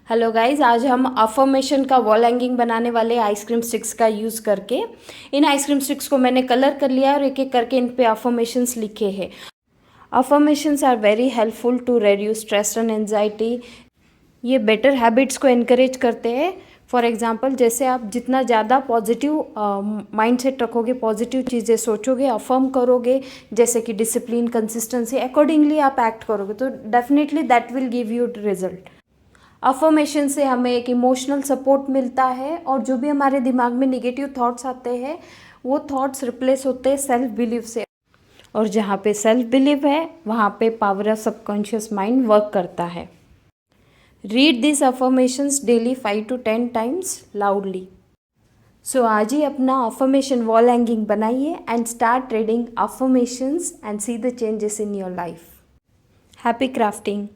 Hello guys, आज हम affirmation का वॉल हैंगिंग बनाने वाले आइसक्रीम स्टिक्स का यूज़ करके। इन आइसक्रीम स्टिक्स को मैंने कलर कर लिया और एक एक करके इन पे अफर्मेशंस लिखे हैं। Affirmations are very helpful to reduce stress and anxiety. ये बेटर हैबिट्स को इनकरेज करते हैं। फॉर एग्जांपल, जैसे आप जितना ज़्यादा पॉजिटिव माइंडसेट रखोगे, पॉजिटिव चीज़ें सोचोगे, अफर्म करोगे, जैसे कि डिसिप्लिन, कंसिस्टेंसी, अकॉर्डिंगली आप एक्ट करोगे तो definitely that will give you result. Affirmation से हमें एक इमोशनल सपोर्ट मिलता है और जो भी हमारे दिमाग में निगेटिव थॉट्स आते हैं वो थॉट्स रिप्लेस होते हैं सेल्फ बिलीव से। और जहाँ पे सेल्फ बिलीव है वहाँ पे power of subconscious mind work करता है। Read this affirmations daily 5 to 10 times loudly. So आज ही अपना अफर्मेशन वॉल हैंगिंग बनाइए and start reading affirmations and see the changes in your life. Happy crafting.